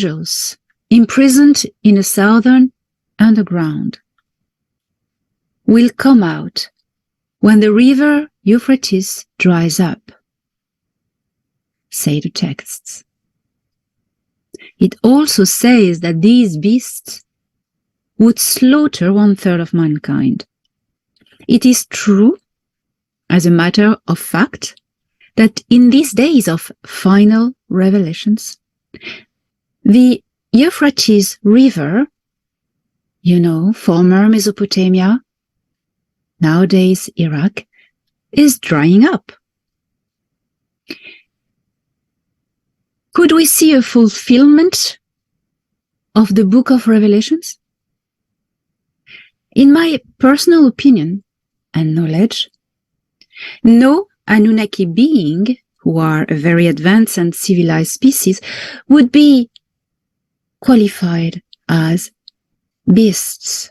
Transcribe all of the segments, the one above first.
angels imprisoned in a southern underground will come out when the river Euphrates dries up, say the texts. It also says that these beasts would slaughter 1/3 of mankind. It is true, as a matter of fact, that in these days of final revelations, the Euphrates River, former Mesopotamia, nowadays Iraq, is drying up. Could we see a fulfillment of the book of Revelations? In my personal opinion and knowledge, no Anunnaki being, who are a very advanced and civilized species, would be qualified as beasts.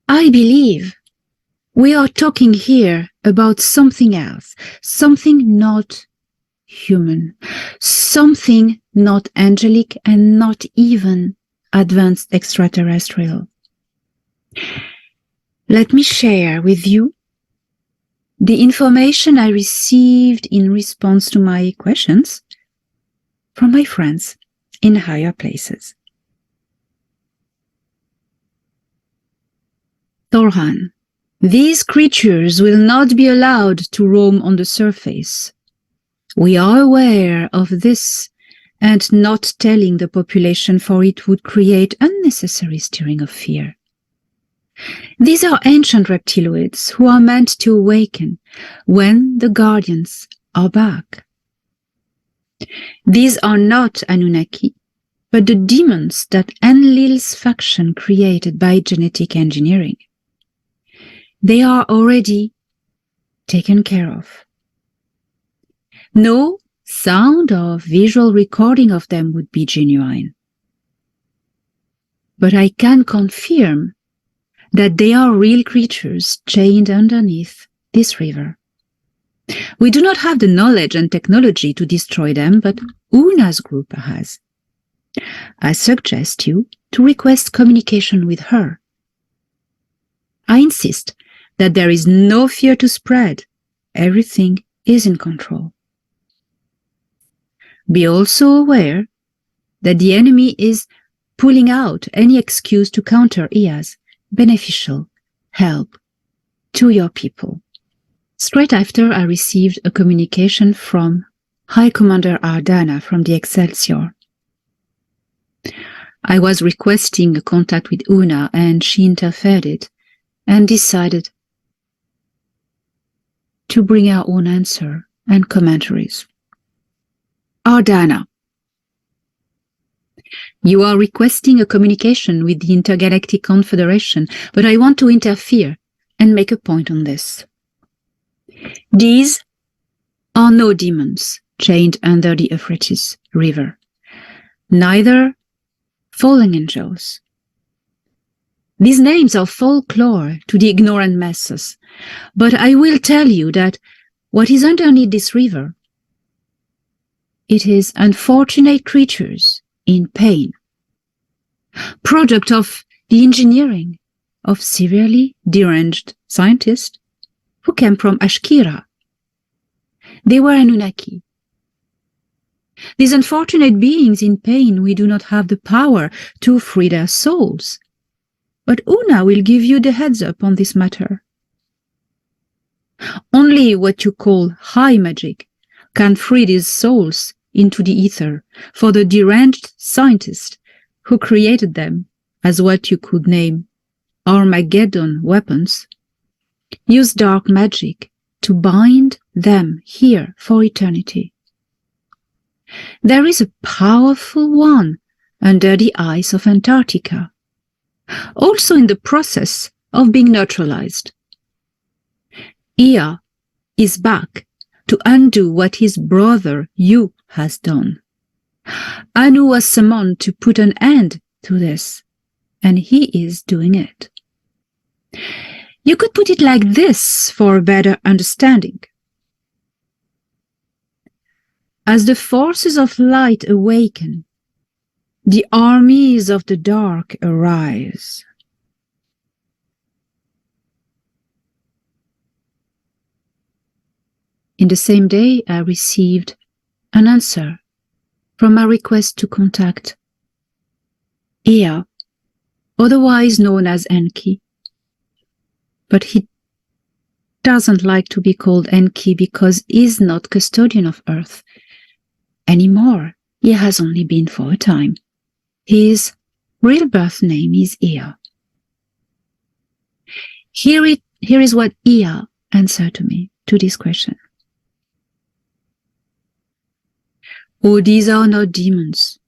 I believe we are talking here about something else, something not human, something not angelic and not even advanced extraterrestrial. Let me share with you the information I received in response to my questions from my friends in higher places. Torhan, these creatures will not be allowed to roam on the surface. We are aware of this, and not telling the population, for it would create unnecessary stirring of fear. These are ancient reptiloids who are meant to awaken when the guardians are back. These are not Anunnaki, but the demons that Enlil's faction created by genetic engineering. They are already taken care of. No sound or visual recording of them would be genuine. But I can confirm that they are real creatures chained underneath this river. We do not have the knowledge and technology to destroy them, but Una's group has. I suggest you to request communication with her. I insist that there is no fear to spread. Everything is in control. Be also aware that the enemy is pulling out any excuse to counter Ia's beneficial help to your people. Straight after, I received a communication from High Commander Ardana from the Excelsior. I was requesting a contact with Una, and she interfered and decided to bring her own answer and commentaries. Ardana, you are requesting a communication with the Intergalactic Confederation, but I want to interfere and make a point on this. These are no demons chained under the Euphrates River, neither fallen angels. These names are folklore to the ignorant masses, but I will tell you that what is underneath this river, it is unfortunate creatures in pain, product of the engineering of severely deranged scientists who came from Ashkira. They were Anunnaki. These unfortunate beings in pain, we do not have the power to free their souls. But Una will give you the heads up on this matter. Only what you call high magic can free these souls into the ether, for the deranged scientist who created them as what you could name Armageddon weapons, use dark magic to bind them here for eternity. There is a powerful one under the ice of Antarctica, also in the process of being neutralized. Ea is back to undo what his brother Yu has done. Anu was summoned to put an end to this, and he is doing it. You could put it like this for a better understanding. as the forces of light awaken, the armies of the dark arise. In the same day, I received an answer from my request to contact Ea, otherwise known as Enki. But he doesn't like to be called Enki because he's not custodian of Earth anymore. He has only been for a time. His real birth name is Ea. Here is what Ea answered to me, to this question. Oh, these are not demons.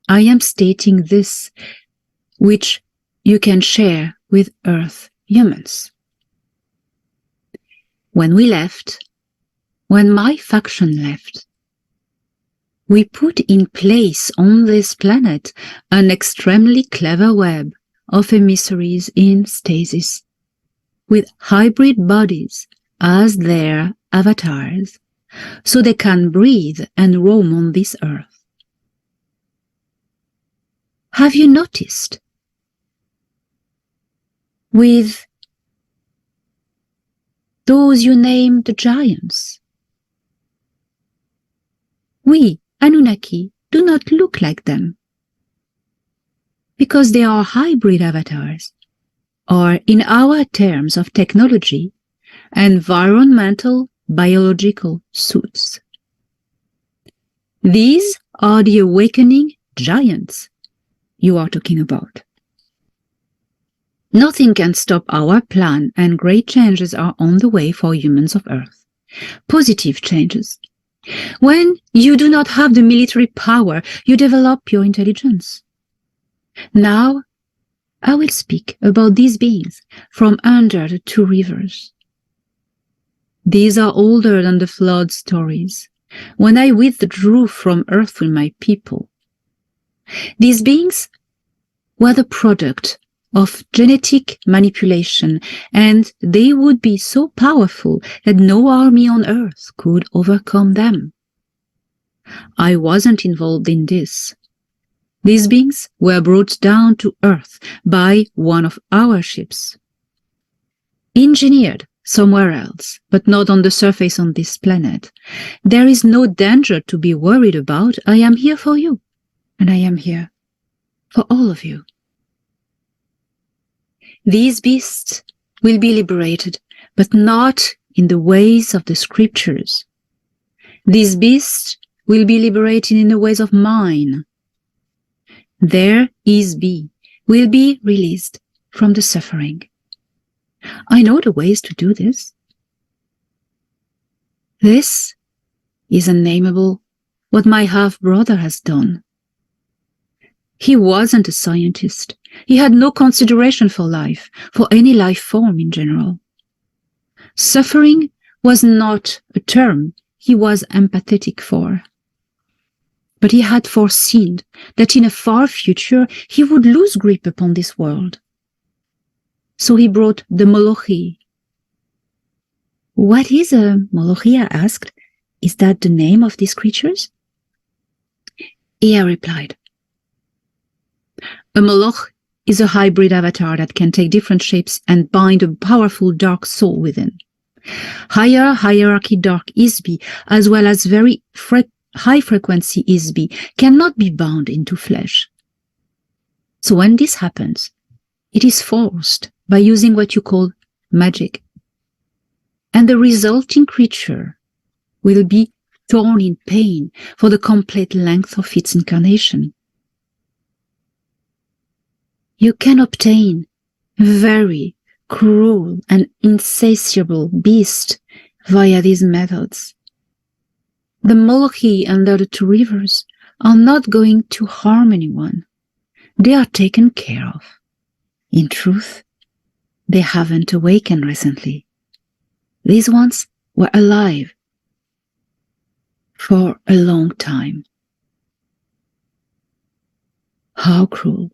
I am stating this, which you can share with Earth humans. When we left, when my faction left, we put in place on this planet an extremely clever web of emissaries in stasis, with hybrid bodies as their avatars, so they can breathe and roam on this earth. Have you noticed? With those you named the giants, we, Anunnaki, do not look like them, because they are hybrid avatars, or in our terms of technology, environmental biological suits. These are the awakening giants you are talking about. Nothing can stop our plan, and great changes are on the way for humans of Earth. Positive changes. When you do not have the military power, you develop your intelligence. Now, I will speak about these beings from under the two rivers. These are older than the flood stories, when I withdrew from Earth with my people. These beings were the product of genetic manipulation, and they would be so powerful that no army on Earth could overcome them. I wasn't involved in this. These beings were brought down to Earth by one of our ships, engineered somewhere else, but not on the surface on this planet. There is no danger to be worried about. I am here for you, and I am here for all of you. These beasts will be liberated, but not in the ways of the scriptures. These beasts will be liberated in the ways of mine. Their is-be will be released from the suffering. I know the ways to do this. This is unnameable, what my half-brother has done. He wasn't a scientist. He had no consideration for life, for any life form in general. Suffering was not a term he was empathetic for. But he had foreseen that in a far future he would lose grip upon this world. So he brought the Molochi. What is a Molochi? I asked. Is that the name of these creatures? Ea replied. A Moloch is a hybrid avatar that can take different shapes and bind a powerful dark soul within. Higher hierarchy dark Isbi, as well as very high frequency Isbi, cannot be bound into flesh. So when this happens, it is forced by using what you call magic. And the resulting creature will be torn in pain for the complete length of its incarnation. You can obtain a very cruel and insatiable beast via these methods. The Molochi under the two rivers are not going to harm anyone. They are taken care of. In truth, they haven't awakened recently. These ones were alive for a long time. How cruel.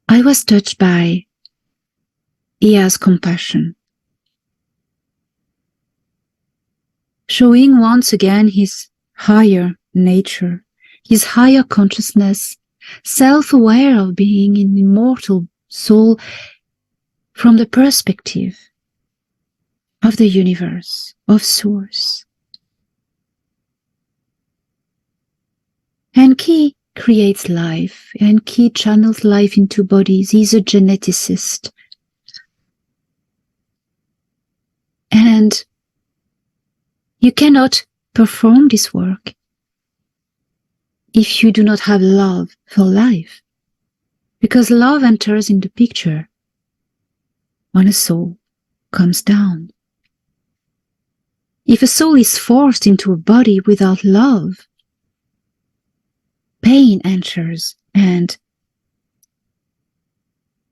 I was touched by Ea's compassion showing once again his higher nature, his higher consciousness, self-aware of being an immortal soul from the perspective of the universe, of Source. And Ki creates life, and Ki channels life into bodies. He's a geneticist. And you cannot perform this work if you do not have love for life, because love enters in the picture when a soul comes down. If a soul is forced into a body without love, pain enters, and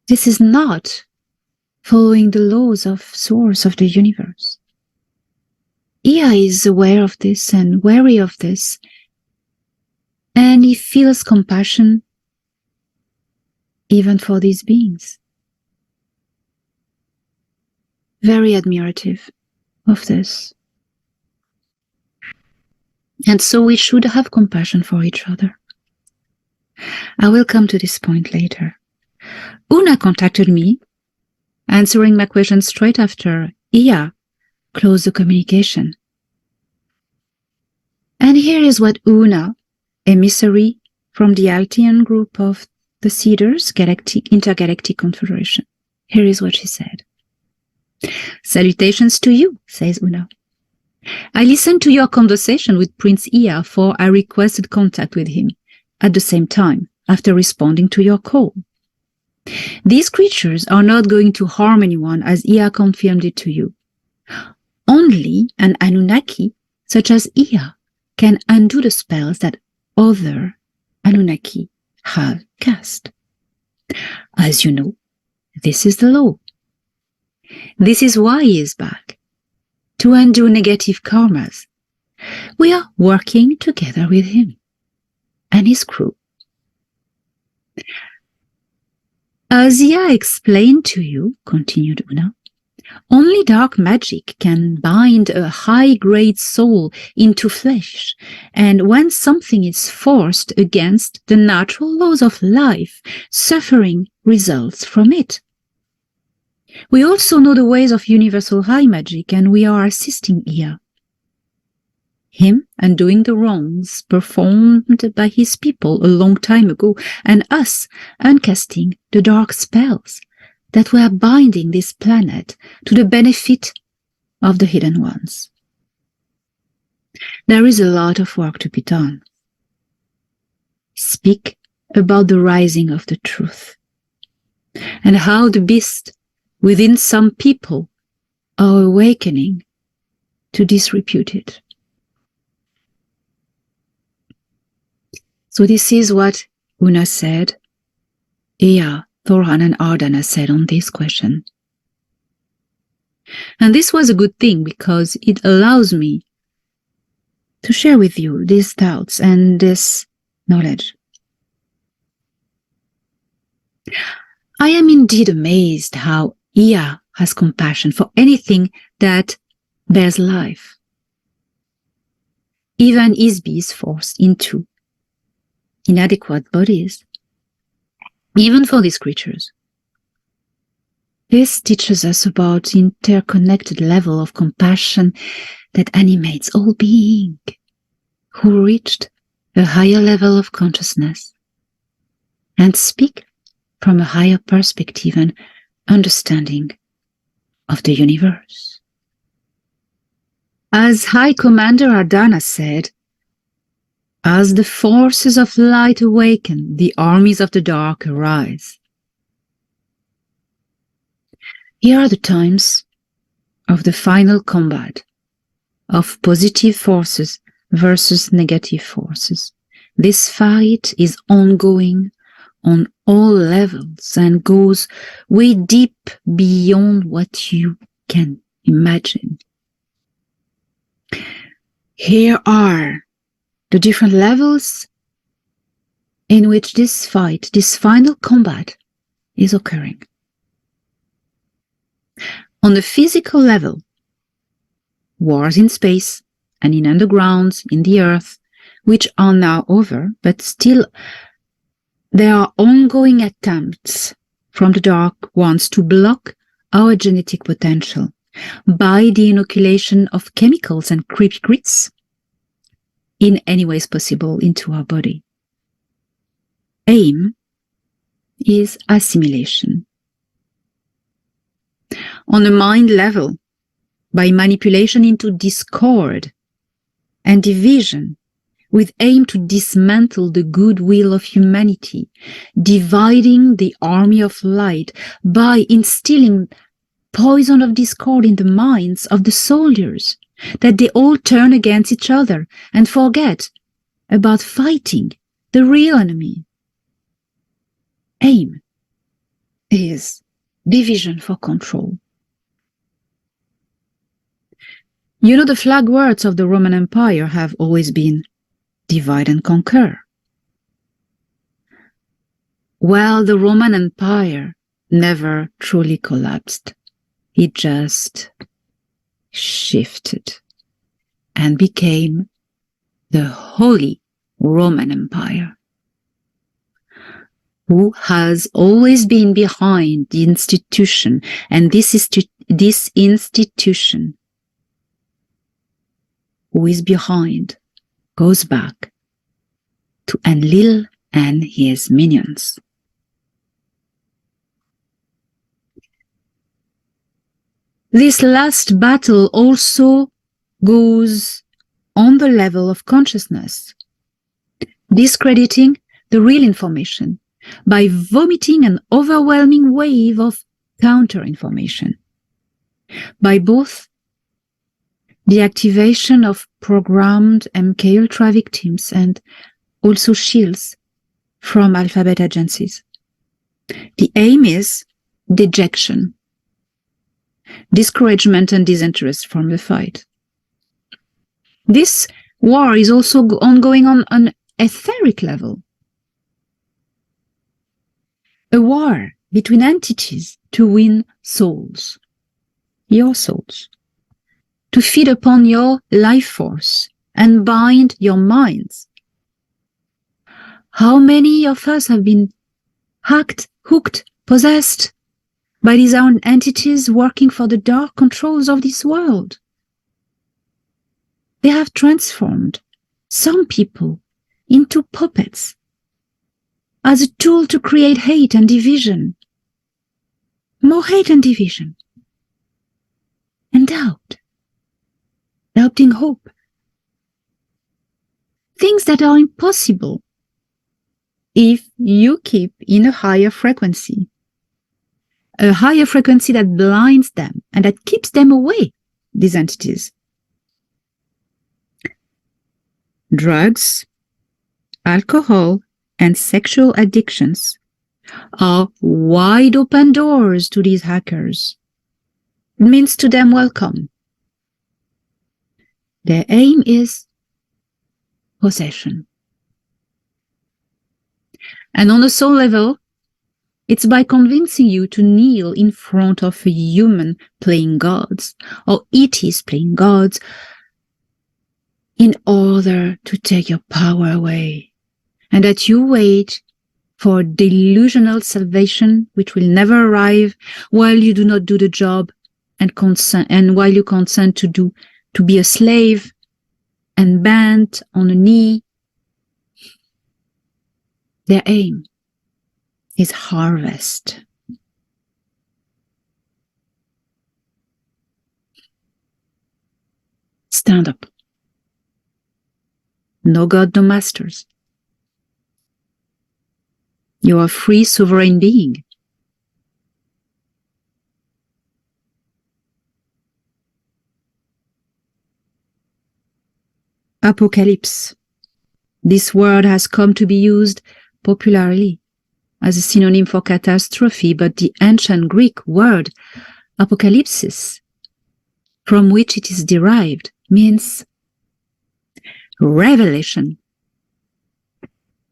this is not following the laws of Source of the universe. Ea is aware of this and wary of this, and he feels compassion even for these beings. Very admirative of this. And so we should have compassion for each other. I will come to this point later. Una contacted me, answering my question straight after Ea closed the communication. And here is what Una, emissary from the Altian group of the Cedars Intergalactic Confederation, here is what she said. Salutations to you, says Una. I listened to your conversation with Prince Ea, for I requested contact with him at the same time after responding to your call. These creatures are not going to harm anyone, as Ea confirmed it to you. Only an Anunnaki, such as Ea, can undo the spells that other Anunnaki have cast. As you know, this is the law. This is why he is back, to undo negative karmas. We are working together with him and his crew. As Ea explained to you, continued Una, only dark magic can bind a high-grade soul into flesh, and when something is forced against the natural laws of life, suffering results from it. We also know the ways of universal high magic, and we are assisting Ea. Him undoing the wrongs performed by his people a long time ago, and us uncasting the dark spells that were binding this planet to the benefit of the hidden ones. There is a lot of work to be done. Speak about the rising of the truth, and how the beast within some people are awakening to disrepute it. So this is what Una said, Ea, Thorhan and Ardana said on this question. And this was a good thing, because it allows me to share with you these doubts and this knowledge. I am indeed amazed how Ea has compassion for anything that bears life. Even Isbi is forced into inadequate bodies, even for these creatures. This teaches us about the interconnected level of compassion that animates all being who reached a higher level of consciousness and speak from a higher perspective and understanding of the universe. As High Commander Ardana said, as the forces of light awaken, the armies of the dark arise. Here are the times of the final combat of positive forces versus negative forces. This fight is ongoing on all levels and goes way deep beyond what you can imagine. Here are the different levels in which this fight, this final combat, is occurring. On the physical level, wars in space, and in undergrounds in the earth, which are now over, but still there are ongoing attempts from the dark ones to block our genetic potential by the inoculation of chemicals and creepy grease in any ways possible into our body. Aim is assimilation. On a mind level, by manipulation into discord and division, with aim to dismantle the goodwill of humanity, dividing the army of light by instilling poison of discord in the minds of the soldiers, that they all turn against each other and forget about fighting the real enemy. Aim is division for control. You know, the flag words of the Roman Empire have always been divide and conquer. Well, the Roman Empire never truly collapsed. It just shifted and became the Holy Roman Empire, who has always been behind the institution, and this institution who is behind goes back to Enlil and his minions. This last battle also goes on the level of consciousness, discrediting the real information by vomiting an overwhelming wave of counter-information, by both the activation of programmed MK Ultra victims and also shields from alphabet agencies. The aim is dejection, discouragement and disinterest from the fight. This war is also ongoing on an etheric level. A war between entities to win souls, your souls, to feed upon your life force and bind your minds. How many of us have been hacked, hooked, possessed by these own entities working for the dark controls of this world? They have transformed some people into puppets as a tool to create hate and division, more hate and division, and doubt, doubting hope, things that are impossible if you keep in a higher frequency that blinds them and that keeps them away, these entities. Drugs, alcohol, and sexual addictions are wide open doors to these hackers. It means to them welcome. Their aim is possession. And on a soul level, it's by convincing you to kneel in front of a human playing gods, or ETs playing gods, in order to take your power away, and that you wait for delusional salvation which will never arrive while you do not do the job and while you consent to be a slave and bent on a knee. Their aim is harvest. Stand up. No God, no masters. You are a free, sovereign being. Apocalypse. This word has come to be used popularly as a synonym for catastrophe, but the ancient Greek word apocalypsis, from which it is derived, means revelation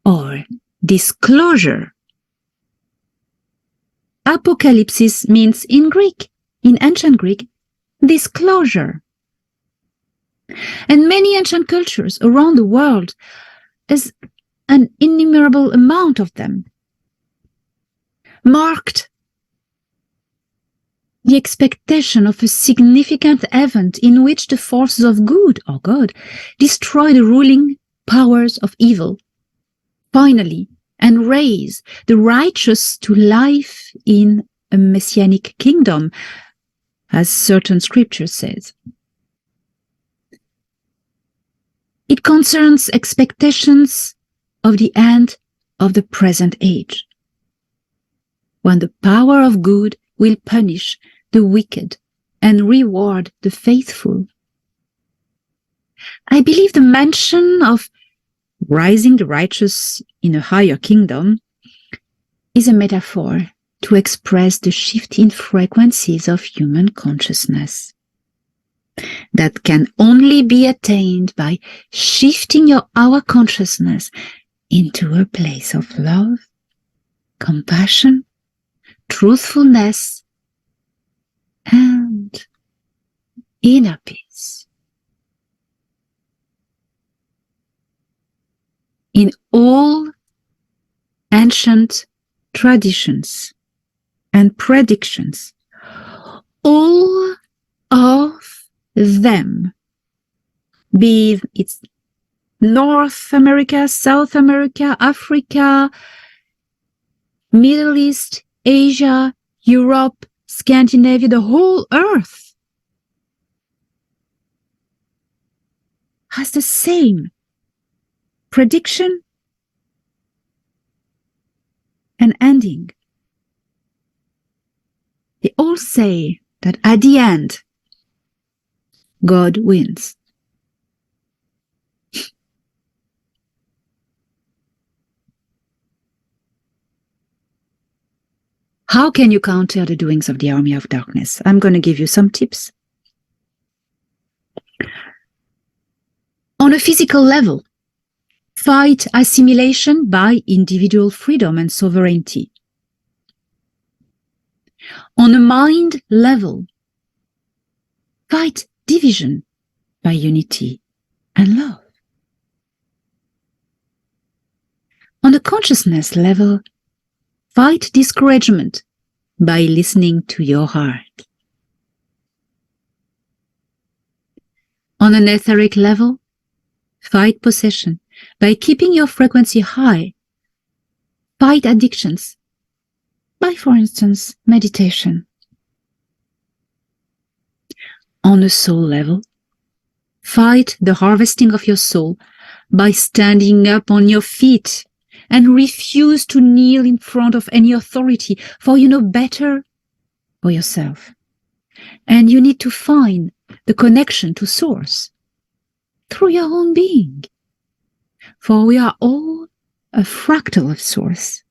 or disclosure. Apocalypsis means in Greek, in ancient Greek, disclosure. And many ancient cultures around the world, as an innumerable amount of them, marked the expectation of a significant event in which the forces of good, or God, destroy the ruling powers of evil, finally, and raise the righteous to life in a messianic kingdom, as certain scripture says. It concerns expectations of the end of the present age, when the power of good will punish the wicked and reward the faithful. I believe the mention of rising the righteous in a higher kingdom is a metaphor to express the shift in frequencies of human consciousness that can only be attained by shifting our consciousness into a place of love, compassion, truthfulness, and inner peace. In all ancient traditions and predictions, all of them, be it North America, South America, Africa, Middle East, Asia, Europe, Scandinavia, the whole earth, has the same prediction and ending. They all say that at the end, God wins. How can you counter the doings of the army of darkness? I'm going to give you some tips. On a physical level, fight assimilation by individual freedom and sovereignty. On a mind level, fight division by unity and love. On a consciousness level, fight discouragement by listening to your heart. On an etheric level, fight possession by keeping your frequency high. Fight addictions by, for instance, meditation. On a soul level, fight the harvesting of your soul by standing up on your feet and refuse to kneel in front of any authority, for you know better for yourself. And you need to find the connection to Source through your own being. For we are all a fractal of Source.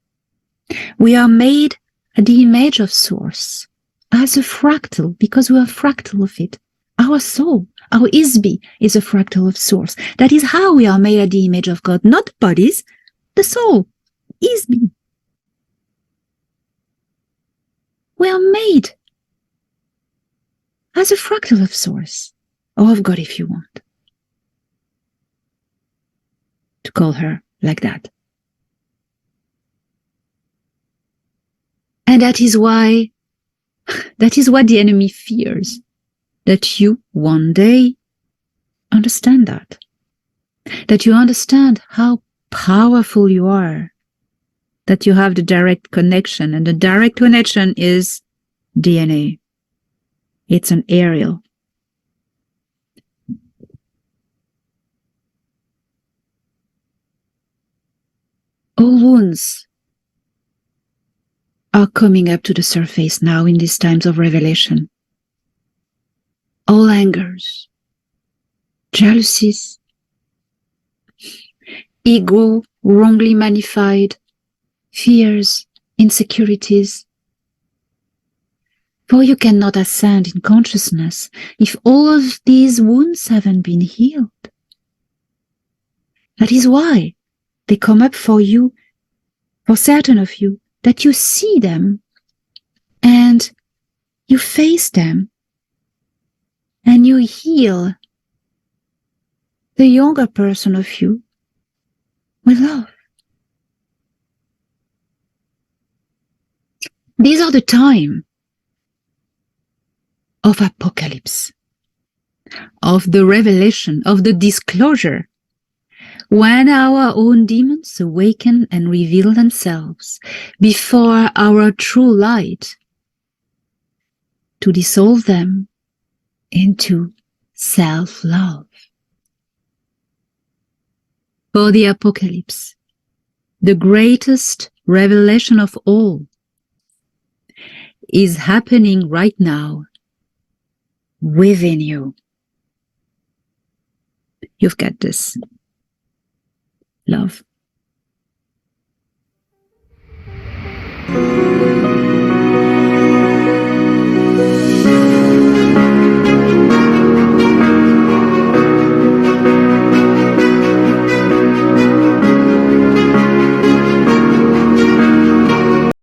We are made at the image of Source as a fractal, because we are a fractal of it. Our soul, our Isbi, is a fractal of Source. That is how we are made at the image of God, not bodies, the soul, Isbi. We are made as a fractal of Source, or of God if you want to call her like that. And that is what the enemy fears, that you one day understand that you understand how powerful you are, that you have the direct connection, and the direct connection is DNA. It's an aerial. All wounds are coming up to the surface now in these times of revelation. All angers, jealousies, ego wrongly magnified, fears, insecurities. For you cannot ascend in consciousness if all of these wounds haven't been healed. That is why they come up for you, for certain of you, that you see them and you face them and you heal the younger person of you with love. These are the time of apocalypse, of the revelation, of the disclosure, when our own demons awaken and reveal themselves before our true light, to dissolve them into self-love. For the apocalypse, the greatest revelation of all, is happening right now within you. You've got this. Love.